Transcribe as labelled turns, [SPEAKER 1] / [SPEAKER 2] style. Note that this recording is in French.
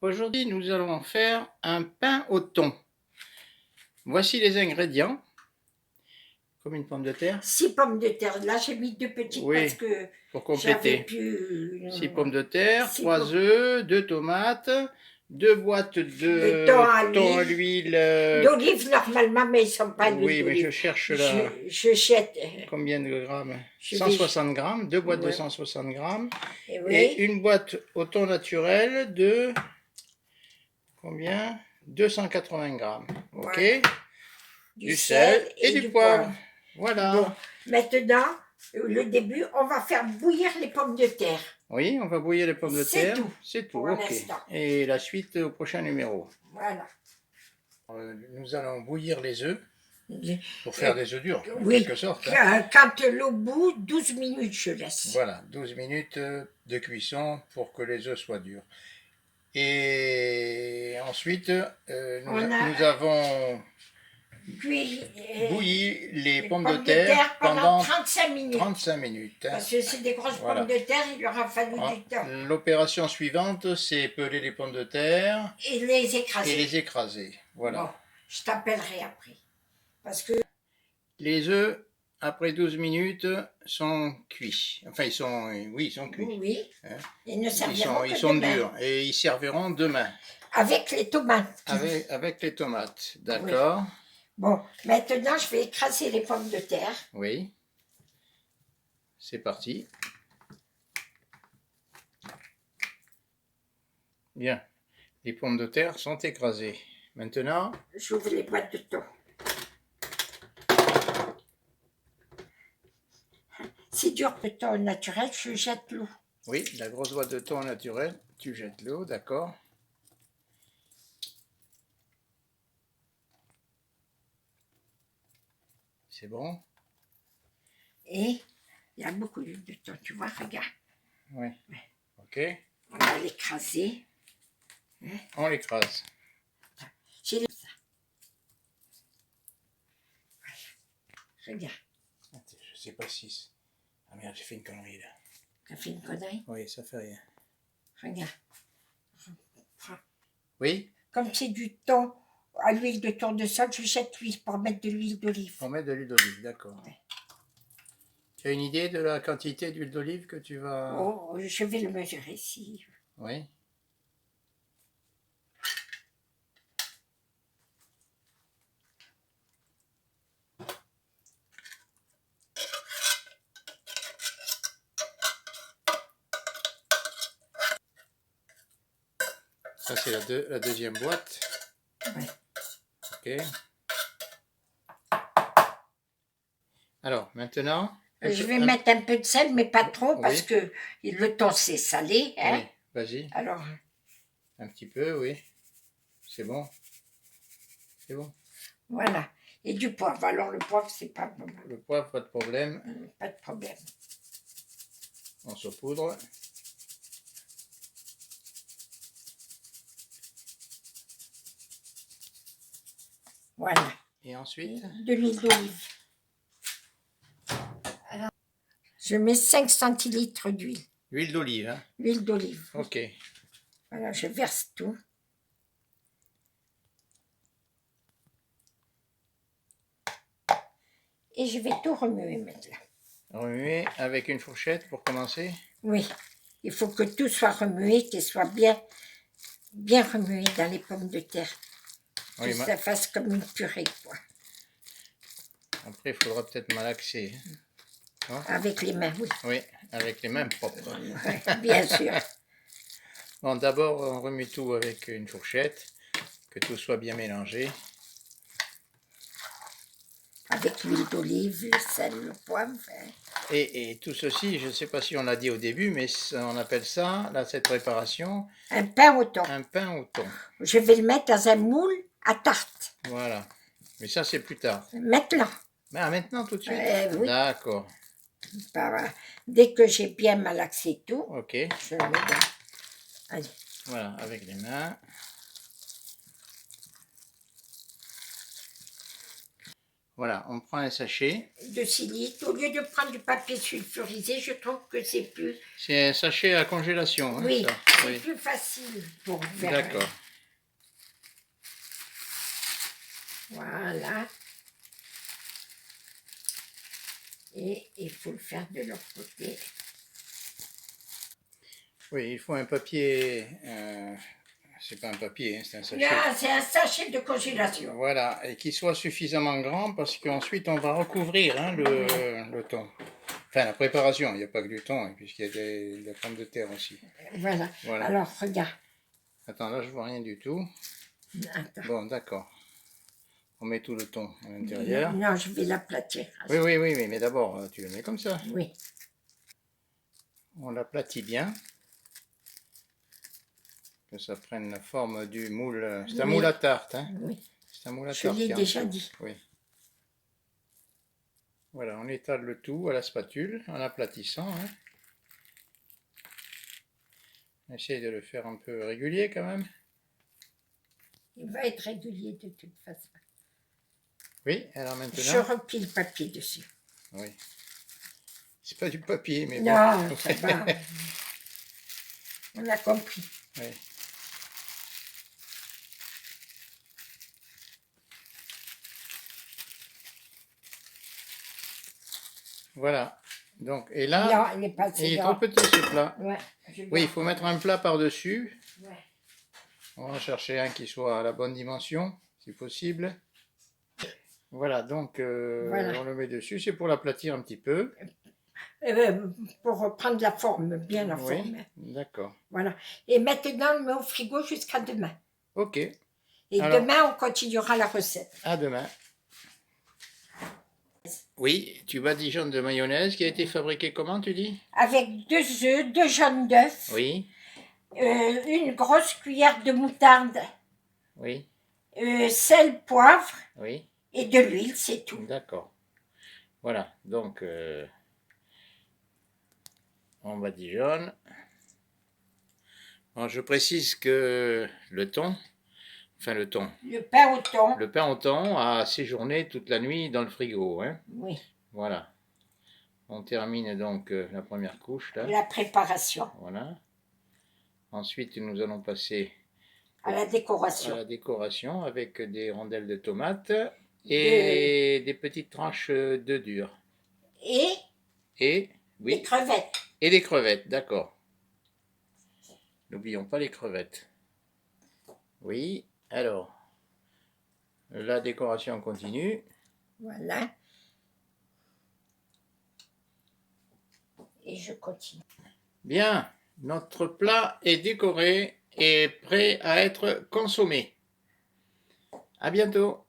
[SPEAKER 1] Aujourd'hui, nous allons faire un pain au thon. Voici les ingrédients. Comme une pomme de terre.
[SPEAKER 2] 6 pommes de terre. Là, j'ai mis 2 petites parce que
[SPEAKER 1] pour
[SPEAKER 2] j'avais
[SPEAKER 1] compléter.
[SPEAKER 2] plus...
[SPEAKER 1] 6 pommes de terre,
[SPEAKER 2] 6
[SPEAKER 1] 3 œufs, 2 tomates, 2 boîtes de thon à l'huile.
[SPEAKER 2] D'olive normalement, mais ils ne sont pas d'huile
[SPEAKER 1] Oui, mais
[SPEAKER 2] d'olive.
[SPEAKER 1] je cherche là.
[SPEAKER 2] Je jette.
[SPEAKER 1] Combien de grammes? 160 grammes, 2 boîtes de 160 grammes. Et une boîte au thon naturel de... Combien? 280 grammes. Ok.
[SPEAKER 2] Voilà.
[SPEAKER 1] Du sel et du poivre. Voilà.
[SPEAKER 2] Bon, maintenant, le début, on va faire bouillir les pommes de terre.
[SPEAKER 1] Oui, on va bouillir les pommes de terre.
[SPEAKER 2] C'est tout.
[SPEAKER 1] Ok. Et la suite au prochain numéro.
[SPEAKER 2] Voilà.
[SPEAKER 1] Nous allons bouillir les œufs pour faire des œufs durs, en quelque sorte.
[SPEAKER 2] Quand l'eau bout, 12 minutes, je laisse.
[SPEAKER 1] Voilà, 12 minutes de cuisson pour que les œufs soient durs. Et ensuite, nous avons bouilli les pommes de terre pendant
[SPEAKER 2] 35 minutes.
[SPEAKER 1] 35 minutes.
[SPEAKER 2] Parce que c'est des grosses pommes de terre, il aura fallu du temps.
[SPEAKER 1] L'opération suivante, c'est peler les pommes de terre
[SPEAKER 2] et les
[SPEAKER 1] écraser. Voilà.
[SPEAKER 2] Bon, je t'appellerai après. Parce que
[SPEAKER 1] les œufs, après 12 minutes, sont cuits. Enfin, ils sont cuits.
[SPEAKER 2] Oui,
[SPEAKER 1] hein?
[SPEAKER 2] Ils ne serviront
[SPEAKER 1] ils sont durs et ils serviront demain.
[SPEAKER 2] Avec les tomates.
[SPEAKER 1] Avec les tomates, d'accord. Oui.
[SPEAKER 2] Bon, maintenant je vais écraser les pommes de terre.
[SPEAKER 1] Oui. C'est parti. Bien. Les pommes de terre sont écrasées. Maintenant,
[SPEAKER 2] j'ouvre les boîtes de thon. C'est dur le thon naturel, je jette l'eau.
[SPEAKER 1] Oui, la grosse boîte de thon naturel, tu jettes l'eau, d'accord. C'est bon.
[SPEAKER 2] Et il y a beaucoup d'huile de thon, tu vois, regarde.
[SPEAKER 1] Oui. Ok.
[SPEAKER 2] On va l'écraser.
[SPEAKER 1] Hein? On l'écrase.
[SPEAKER 2] J'ai ça. Regarde.
[SPEAKER 1] Je sais pas si... Ah merde, j'ai fait une connerie là.
[SPEAKER 2] T'as fait une connerie?
[SPEAKER 1] Oui, ça fait rien.
[SPEAKER 2] Regarde.
[SPEAKER 1] Oui?
[SPEAKER 2] Comme c'est du thon à l'huile de tournesol, je jette l'huile pour mettre de l'huile d'olive.
[SPEAKER 1] Pour mettre de l'huile d'olive, d'accord. Ouais. Tu as une idée de la quantité d'huile d'olive que tu vas...
[SPEAKER 2] Oh, je vais le mesurer ici.
[SPEAKER 1] Oui. Ça, c'est la deuxième boîte.
[SPEAKER 2] Oui.
[SPEAKER 1] Ok. Alors, maintenant...
[SPEAKER 2] Je vais mettre un peu de sel, mais pas trop, parce que le thon, c'est salé. Hein?
[SPEAKER 1] Oui, vas-y.
[SPEAKER 2] Alors...
[SPEAKER 1] Un petit peu, oui. C'est bon. C'est bon.
[SPEAKER 2] Voilà. Et du poivre. Alors, le poivre, c'est pas bon.
[SPEAKER 1] Le poivre, pas de problème.
[SPEAKER 2] Pas de problème.
[SPEAKER 1] On saupoudre.
[SPEAKER 2] Voilà.
[SPEAKER 1] Et ensuite?
[SPEAKER 2] De l'huile d'olive. Alors, je mets 5 centilitres d'huile.
[SPEAKER 1] Huile d'olive, hein?
[SPEAKER 2] Huile d'olive.
[SPEAKER 1] Ok.
[SPEAKER 2] Voilà, je verse tout. Et je vais tout remuer maintenant.
[SPEAKER 1] Remuer avec une fourchette pour commencer?
[SPEAKER 2] Oui. Il faut que tout soit remué, qu'il soit bien remué dans les pommes de terre. Que ça fasse comme une purée, quoi.
[SPEAKER 1] Après, il faudra peut-être malaxer. Hein?
[SPEAKER 2] Avec les mains, oui.
[SPEAKER 1] Oui, avec les mains propres.
[SPEAKER 2] Ouais, bien sûr.
[SPEAKER 1] Bon, d'abord, on remue tout avec une fourchette, que tout soit bien mélangé.
[SPEAKER 2] Avec l'huile d'olive, le sel, le poivre. Hein.
[SPEAKER 1] Et tout ceci, je ne sais pas si on l'a dit au début, mais on appelle ça, là, cette préparation...
[SPEAKER 2] Un pain au thon.
[SPEAKER 1] Un pain au thon.
[SPEAKER 2] Je vais le mettre dans un moule à tarte.
[SPEAKER 1] Voilà. Mais ça, c'est plus tard.
[SPEAKER 2] Maintenant.
[SPEAKER 1] Ah, maintenant, tout de suite?
[SPEAKER 2] Oui.
[SPEAKER 1] D'accord.
[SPEAKER 2] Dès que j'ai bien malaxé tout,
[SPEAKER 1] ok.
[SPEAKER 2] Je le mets dans... Allez.
[SPEAKER 1] Voilà, avec les mains. Voilà, on prend un sachet.
[SPEAKER 2] De 6 litres. Au lieu de prendre du papier sulfurisé, je trouve que c'est plus...
[SPEAKER 1] C'est un sachet à congélation, hein,
[SPEAKER 2] oui,
[SPEAKER 1] ça.
[SPEAKER 2] c'est
[SPEAKER 1] Oui,
[SPEAKER 2] plus facile pour faire...
[SPEAKER 1] d'accord.
[SPEAKER 2] Voilà. Et il faut le faire de l'autre côté.
[SPEAKER 1] Oui, il faut un papier... c'est pas un papier, hein, c'est un sachet.
[SPEAKER 2] Là, c'est un sachet de congélation.
[SPEAKER 1] Voilà, et qui soit suffisamment grand parce qu'ensuite on va recouvrir, hein, le thon. Enfin, la préparation, il n'y a pas que du thon, hein, puisqu'il y a de la pomme de terre aussi.
[SPEAKER 2] Voilà.
[SPEAKER 1] Voilà.
[SPEAKER 2] Alors, regarde.
[SPEAKER 1] Attends, là je vois rien du tout.
[SPEAKER 2] Attends.
[SPEAKER 1] Bon, d'accord. On met tout le thon à l'intérieur.
[SPEAKER 2] Non, je vais l'aplatir.
[SPEAKER 1] Oui, oui, oui, mais d'abord, tu le mets comme ça.
[SPEAKER 2] Oui.
[SPEAKER 1] On l'aplatit bien. Que ça prenne la forme du moule. C'est un moule à tarte, hein?
[SPEAKER 2] Oui.
[SPEAKER 1] C'est un moule à
[SPEAKER 2] Je
[SPEAKER 1] tarte.
[SPEAKER 2] l'ai déjà dit.
[SPEAKER 1] Oui. Voilà, on étale le tout à la spatule en aplatissant. Hein. On essaye de le faire un peu régulier quand même.
[SPEAKER 2] Il va être régulier de toute façon.
[SPEAKER 1] Oui, alors maintenant...
[SPEAKER 2] Je replie le papier dessus.
[SPEAKER 1] Oui. C'est pas du papier, mais
[SPEAKER 2] non,
[SPEAKER 1] bon.
[SPEAKER 2] ça va. On a compris.
[SPEAKER 1] Oui. Voilà. Donc, et là,
[SPEAKER 2] non, il est pas assez
[SPEAKER 1] il est
[SPEAKER 2] grand.
[SPEAKER 1] trop petit ce plat.
[SPEAKER 2] Ouais,
[SPEAKER 1] oui, il faut mettre un plat par-dessus.
[SPEAKER 2] Ouais.
[SPEAKER 1] On va chercher un qui soit à la bonne dimension, si possible. Voilà, donc voilà. On le met dessus, c'est pour l'aplatir un petit peu.
[SPEAKER 2] Pour reprendre la forme, bien la forme.
[SPEAKER 1] D'accord.
[SPEAKER 2] Voilà. Et maintenant, on le met au frigo jusqu'à demain.
[SPEAKER 1] Ok.
[SPEAKER 2] Et alors, demain, on continuera la recette.
[SPEAKER 1] À demain. Oui, tu badigeonnes de mayonnaise qui a été fabriquée comment, tu dis?
[SPEAKER 2] Avec 2 œufs, 2 jaunes d'œufs.
[SPEAKER 1] Oui.
[SPEAKER 2] Une grosse cuillère de moutarde.
[SPEAKER 1] Oui.
[SPEAKER 2] Sel, poivre.
[SPEAKER 1] Oui.
[SPEAKER 2] Et de l'huile, c'est tout.
[SPEAKER 1] D'accord. Voilà, donc on badigeonne. Bon, je précise que le thon, enfin le thon.
[SPEAKER 2] Le pain au thon.
[SPEAKER 1] Le pain au thon a séjourné toute la nuit dans le frigo. Hein.
[SPEAKER 2] Oui.
[SPEAKER 1] Voilà. On termine donc la première couche là.
[SPEAKER 2] La préparation.
[SPEAKER 1] Voilà. Ensuite, nous allons passer
[SPEAKER 2] à la décoration.
[SPEAKER 1] À la décoration avec des rondelles de tomates et des petites tranches d'œufs durs. Et oui.
[SPEAKER 2] Des crevettes.
[SPEAKER 1] Et des crevettes, d'accord. N'oublions pas les crevettes. Oui, alors, la décoration continue.
[SPEAKER 2] Voilà. Et je continue.
[SPEAKER 1] Bien, notre plat est décoré et prêt à être consommé. À bientôt.